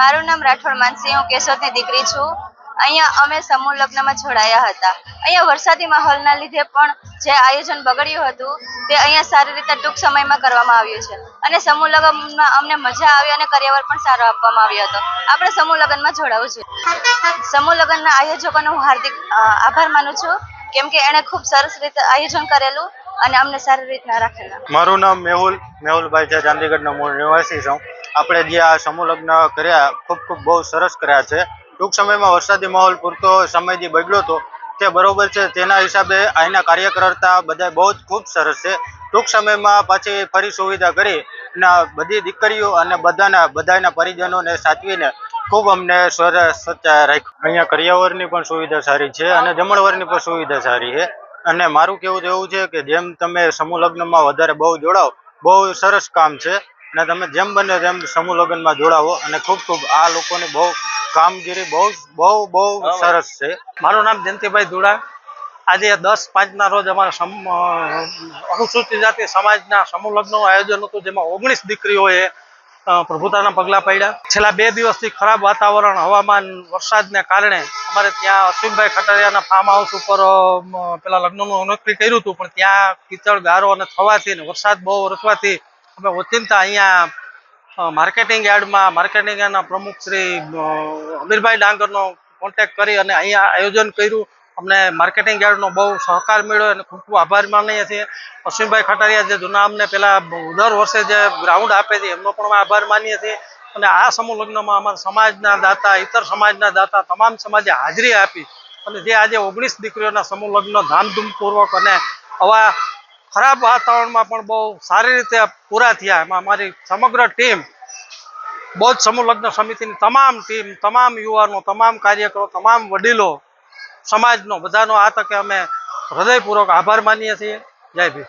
મારું નામ રાઠોડ માનસી, હું કેશોદની દીકરી છું. અહીંયા અમે સમૂહ લગ્નમાં જોડાયા હતા. અહીંયા વરસાદી માહોલના લીધે પણ જે આયોજન બગડ્યું હતું તે અહીંયા સારી રીતે ટૂંક સમયમાં કરવામાં આવ્યું છે અને સમૂહ લગ્નમાં અમને મજા આવી અને કરિયાવર પણ સારો આપવામાં આવ્યો હતો. આપણે સમૂહ લગ્નમાં જોડાવું જોઈએ. સમૂહ લગ્નના આયોજકોનો હું હાર્દિક આભાર માનું છું, કેમ કે એણે ખૂબ સરસ રીતે આયોજન કરેલું અને અમને સારી રીતના રાખેલા. મારું નામ મેહુલભાઈ છે, ચાંદીગઢનો મૂળ નિવાસી છું. આપણે જે આ સમૂહ લગ્ન કર્યા ખૂબ બહુ સરસ કર્યા છે. ટૂંક સમયમાં વરસાદી માહોલ પૂરતો સમયથી બગડ્યો હતો તે બરોબર છે. તેના હિસાબે અહીંના કાર્યકર્તા બધા બહુ જ ખૂબ સરસ છે. ટૂંક સમયમાં પાછી ફરી સુવિધા કરી અને બધી દીકરીઓ અને બધાના પરિજનોને સાચવીને ખૂબ અમને સરસ રાખ્યું. અહીંયા કરિયાવરની પણ સુવિધા સારી છે અને જમણવારની પણ સુવિધા સારી છે. અને મારું કહેવું તો એવું છે કે જેમ તમે સમૂહ લગ્નમાં વધારે બહુ જોડાઓ, બહુ સરસ કામ છે અને તમે જેમ બને તેમ સમૂહ લગ્નમાં જોડાવો અને ખૂબ આ લોકોની બહુ કામગીરી બહુ સરસ છે. મારું નામ જયંતિભાઈ ધુડા. આજે 10/5 રોજ અમારા અનુસૂચિત જાતિ સમાજના સમૂહ લગ્નનું આયોજન હતું, જેમાં 19 દીકરીઓએ પ્રભુતાના પગલાં પડ્યા. છેલ્લા 2 દિવસથી ખરાબ વાતાવરણ, હવામાન, વરસાદને કારણે અમારે ત્યાં અશ્વિનભાઈ ખટારિયાના ફાર્મ હાઉસ ઉપર પેલા લગ્નનું નક્કી કર્યું હતું, પણ ત્યાં કીચડ, ગારો અને થવાથી અને વરસાદ બહુ વરસવાથી અમે ઓચિંતા અહીંયા માર્કેટિંગ યાર્ડના પ્રમુખ શ્રી અમીરભાઈ ડાંગરનો કોન્ટેક્ટ કરી અને અહીંયા આયોજન કર્યું. અમને માર્કેટિંગ યાર્ડનો બહુ સહકાર મળ્યો અને ખૂબ આભાર માનીએ છીએ. અશ્વિનભાઈ ખટારિયા જે જૂના અમને પહેલાં દર વર્ષે જે ગ્રાઉન્ડ આપે છે એમનો પણ આભાર માનીએ છીએ. અને આ સમૂહ લગ્નમાં અમારા સમાજના દાતા, ઇતર સમાજના દાતા, તમામ સમાજે હાજરી આપી અને જે આજે 19 દીકરીઓના સમૂહ લગ્ન ધામધૂમપૂર્વક અને આવા ખરાબ વાતાવરણમાં પણ બહુ સારી રીતે પૂરા થયા. એમાં અમારી સમગ્ર ટીમ, બૌદ્ધ સમૂહ લગ્ન સમિતિની તમામ ટીમ, તમામ યુવાનો, તમામ કાર્યકરો, તમામ વડીલો સમાજનો બધાનો આ તકે અમે હૃદયપૂર્વક આભાર માનીએ છીએ. જય ભીમ.